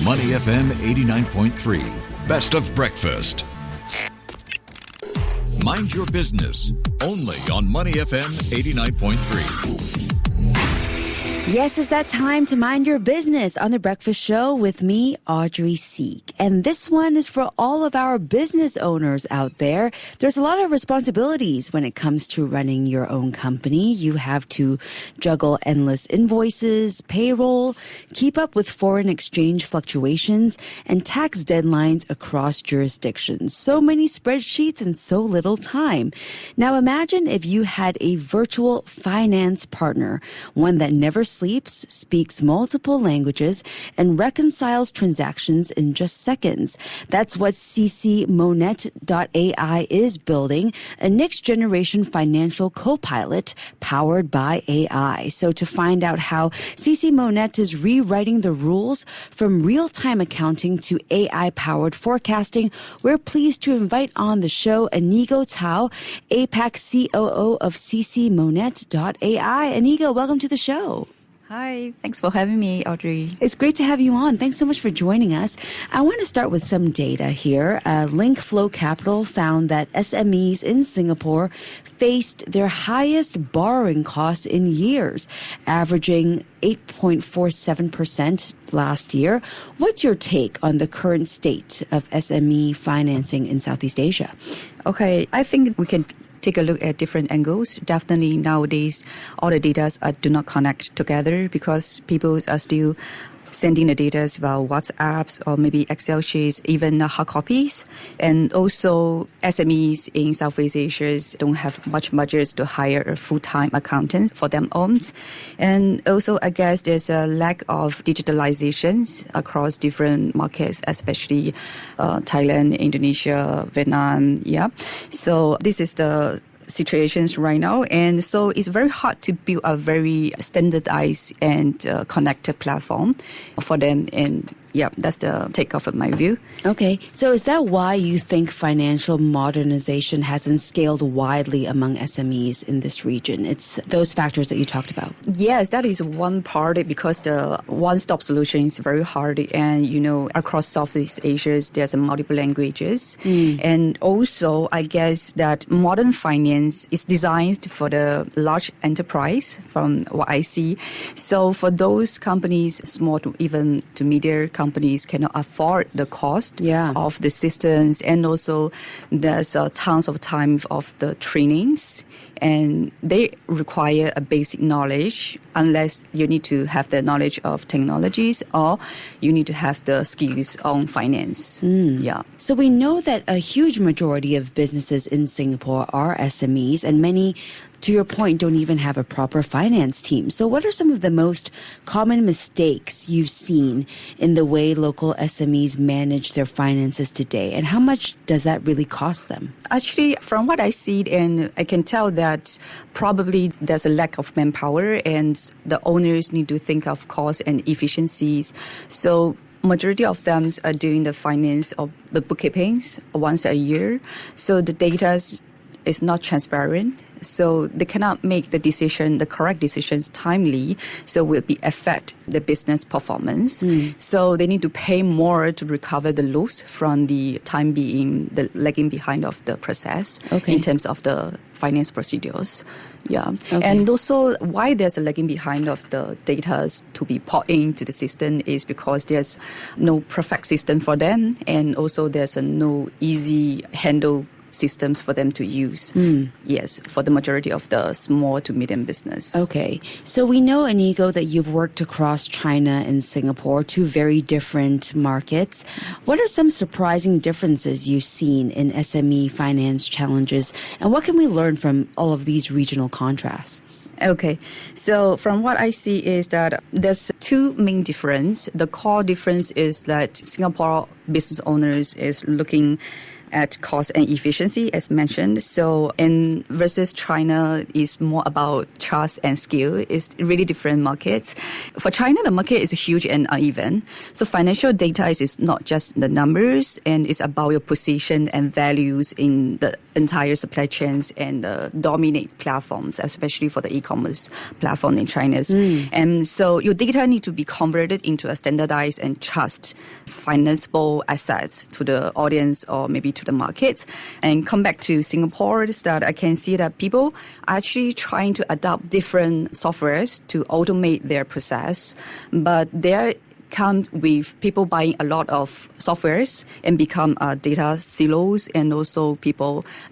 Money FM 89.3, best of breakfast. Mind your business, only on Money FM 89.3. Yes, it's that time to mind your business on The Breakfast Show with me, Audrey Seek. And this one is for all of our business owners out there. There's a lot of responsibilities when it comes to running your own company. You have to juggle endless invoices, payroll, keep up with foreign exchange fluctuations, and tax deadlines across jurisdictions. So many spreadsheets and so little time. Now imagine if you had a virtual finance partner, one that never sleeps, speaks multiple languages, and reconciles transactions in just seconds. That's what ccMonet.ai is building, a next-generation financial co-pilot powered by AI. So to find out how ccMonet is rewriting the rules from real-time accounting to AI-powered forecasting, we're pleased to invite on the show Anigo Cao, APAC COO of ccMonet.ai. Anigo, welcome to the show. Hi, thanks for having me, Audrey. It's great to have you on. Thanks so much for joining us. I want to start with some data here. Link Flow Capital found that SMEs in Singapore faced their highest borrowing costs in years, averaging 8.47% last year. What's your take on the current state of SME financing in Southeast Asia? Okay, I think we can take a look at different angles. Definitely nowadays, all the data do not connect together because people are still sending the data via WhatsApps or maybe Excel sheets, even hard copies. And also SMEs in Southeast Asia don't have much budgets to hire a full-time accountant for them own. And also, I guess there's a lack of digitalizations across different markets, especially Thailand, Indonesia, Vietnam. Yeah. So this is the situations right now, and so it's very hard to build a very standardized and connected platform for them. And yeah, that's the takeoff of my view. Okay, so is that why you think financial modernization hasn't scaled widely among SMEs in this region? It's those factors that you talked about. Yes, that is one part because the one-stop solution is very hard, and across Southeast Asia there's multiple languages, and also I guess that modern finance is designed for the large enterprise from what I see. So for those companies, small to even to medium companies cannot afford the cost of the systems, and also there's tons of time of the trainings, and they require a basic knowledge unless you need to have the knowledge of technologies or you need to have the skills on finance. Yeah. So we know that a huge majority of businesses in Singapore are SMEs, and many, to your point, don't even have a proper finance team. So what are some of the most common mistakes you've seen in the way local SMEs manage their finances today? And how much does that really cost them? Actually, from what I see, and I can tell that probably there's a lack of manpower and the owners need to think of cost and efficiencies. So majority of them are doing the finance or the bookkeepings once a year. So the data is not transparent. So they cannot make the correct decisions timely, so will be affect the business performance. So they need to pay more to recover the loss from the time being the lagging behind of the process in terms of the finance procedures. Yeah. Okay. And also why there's a lagging behind of the data to be put into the system is because there's no perfect system for them, and also there's no easy handle systems for them to use. Yes, for the majority of the small to medium business. Okay. So we know, Anigo, that you've worked across China and Singapore, two very different markets. What are some surprising differences you've seen in SME finance challenges, and what can we learn from all of these regional contrasts? Okay. So from what I see is that there's two main differences. The core difference is that Singapore business owners is looking at cost and efficiency, as mentioned. So, in versus China is more about trust and skill. It's really different markets. For China, the market is huge and uneven. So, financial data is not just the numbers, and it's about your position and values in the entire supply chains and the dominate platforms, especially for the e-commerce platform in China. And so, your data need to be converted into a standardized and trust financeable assets to the audience or maybe to the market. And come back to Singapore, is that I can see that people are actually trying to adopt different softwares to automate their process, but there come with people buying a lot of softwares and become data silos, and also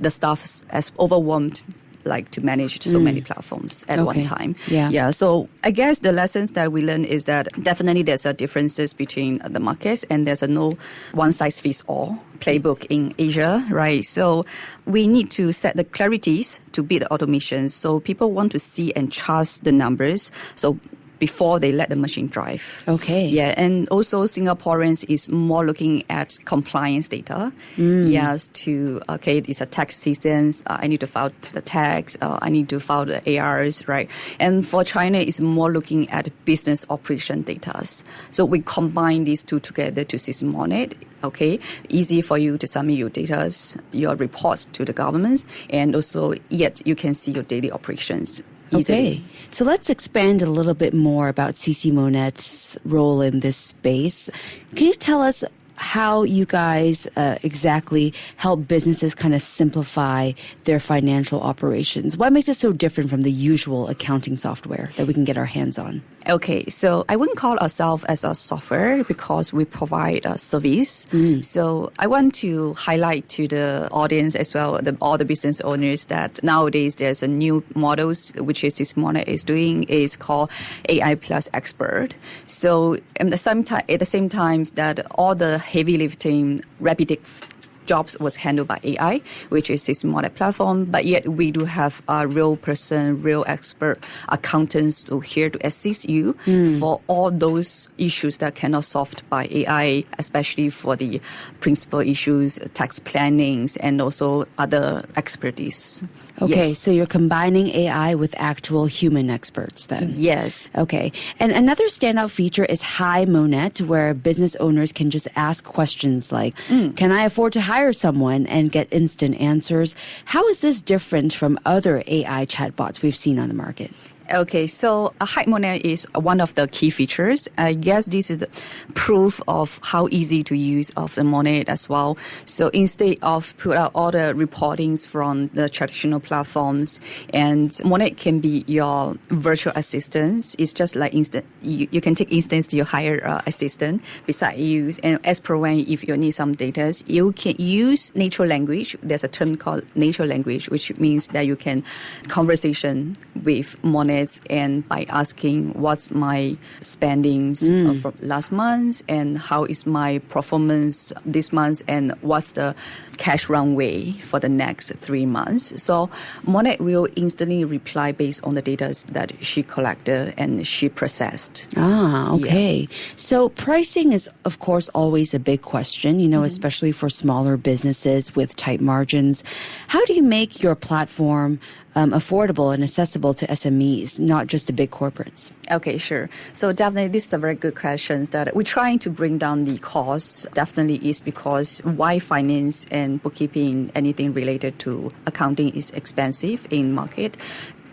the staff as overwhelmed like to manage so many platforms at one time. Yeah. So I guess the lessons that we learn is that definitely there's a differences between the markets, and there's a no one size fits all playbook in Asia, right? So we need to set the clarities to beat the automations. So people want to see and trust the numbers. So before they let the machine drive. Okay. Yeah, and also Singaporeans is more looking at compliance data. Yes, it's a tax season. I need to file the tax. I need to file the ARs, right? And for China, it's more looking at business operation data. So we combine these two together to ccMonet. Okay, easy for you to submit your data, your reports to the governments, and also yet you can see your daily operations. Easily. Okay, so let's expand a little bit more about ccMonet's role in this space. Can you tell us how you guys exactly help businesses kind of simplify their financial operations? What makes it so different from the usual accounting software that we can get our hands on? Okay, so I wouldn't call ourselves as a software because we provide a service. So I want to highlight to the audience as well, all the business owners, that nowadays there's a new models which is ccMonet is doing, is called AI plus expert. So at the same time that all the heavy lifting, repetitive jobs was handled by AI, which is ccMonet platform, but yet we do have a real person, real expert accountants who are here to assist you for all those issues that cannot solved by AI, especially for the principal issues, tax plannings, and also other expertise. Okay, Yes. so you're combining AI with actual human experts then? Yes. Okay. And another standout feature is Hi Monet, where business owners can just ask questions like, can I afford to hire someone, and get instant answers? How is this different from other AI chatbots we've seen on the market? Okay, so Hi Monet is one of the key features. I guess this is the proof of how easy to use of the Monet as well. So instead of put out all the reportings from the traditional platforms, and Monet can be your virtual assistant. It's just like instant. You can take instance to your hire assistant beside you, and as per when if you need some data, you can use natural language. There's a term called natural language, which means that you can conversation with Monet, and by asking what's my spendings from last month, and how is my performance this month, and what's the cash runway for the next 3 months. So Monet will instantly reply based on the data that she collected and she processed. Ah, okay. Yeah. So pricing is, of course, always a big question, especially for smaller businesses with tight margins. How do you make your platform affordable and accessible to SMEs, not just to big corporates? Okay, sure. So definitely this is a very good question, that we're trying to bring down the cost. Definitely is because why finance and bookkeeping, anything related to accounting is expensive in market.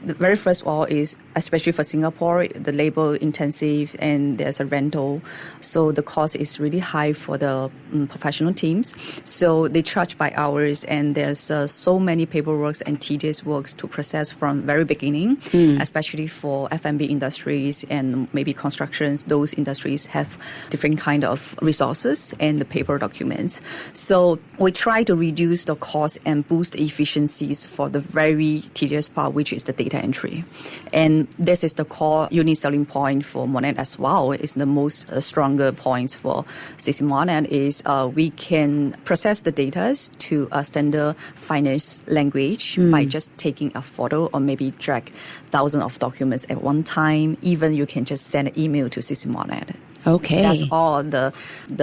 The very first of all is, especially for Singapore, the labor intensive and there's a rental. So the cost is really high for the professional teams. So they charge by hours, and there's so many paperwork and tedious works to process from very beginning, especially for F&B industries and maybe constructions. Those industries have different kind of resources and the paper documents. So we try to reduce the cost and boost efficiencies for the very tedious part, which is the data entry. And this is the core unique selling point for Monet as well. It's the most stronger points for ccMonet is we can process the data to a standard finance language by just taking a photo or maybe drag thousands of documents at one time. Even you can just send an email to ccMonet. Okay. That's all the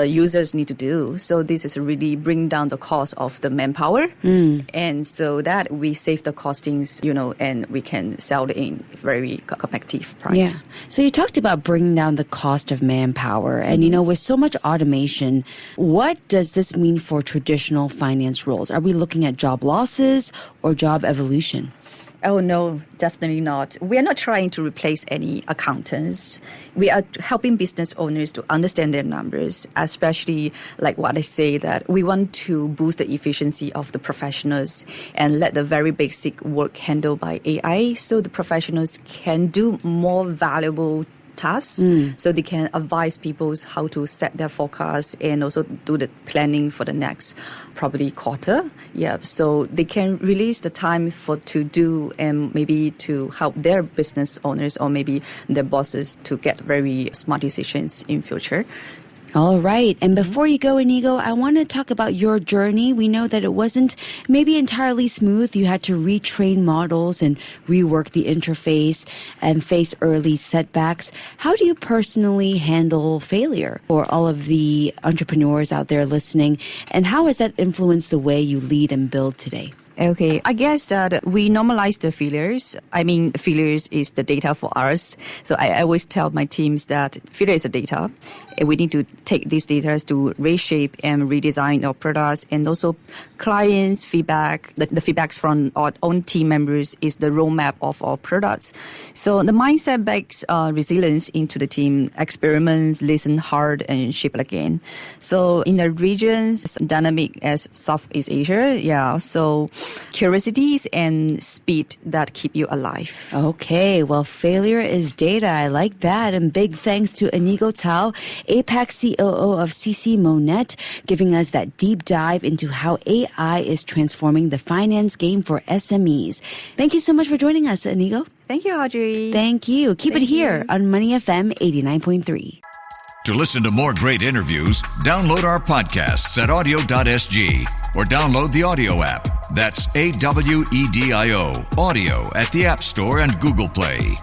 users need to do. So this is really bring down the cost of the manpower. And so that we save the costings, and we can sell it in very competitive price. Yeah. So you talked about bringing down the cost of manpower. And, with so much automation, what does this mean for traditional finance roles? Are we looking at job losses or job evolution? Oh, no, definitely not. We are not trying to replace any accountants. We are helping business owners to understand their numbers, especially like what I say, that we want to boost the efficiency of the professionals and let the very basic work handled by AI so the professionals can do more valuable tasks, so they can advise people how to set their forecast and also do the planning for the next probably quarter. Yeah, so they can release the time to do and maybe to help their business owners or maybe their bosses to get very smart decisions in future. All right. And before you go, Anigo, I want to talk about your journey. We know that it wasn't maybe entirely smooth. You had to retrain models and rework the interface and face early setbacks. How do you personally handle failure for all of the entrepreneurs out there listening? And how has that influenced the way you lead and build today? Okay, I guess that we normalize the failures. I mean, failures is the data for us. So I always tell my teams that failure is the data. And we need to take these data to reshape and redesign our products, and also clients' feedback. The feedbacks from our own team members is the roadmap of our products. So the mindset backs resilience into the team, experiments, listen hard, and shape it again. So in the regions, dynamic as Southeast Asia, so curiosities and speed that keep you alive. Okay, well, failure is data. I like that. And big thanks to Anigo Cao, APAC COO of ccMonet, giving us that deep dive into how AI is transforming the finance game for SMEs. Thank you so much for joining us, Anigo. Thank you, Audrey. Thank you. Keep it here on Money FM 89.3. To listen to more great interviews, download our podcasts at audio.sg or download the audio app. That's AWEDIO, audio at the App Store and Google Play.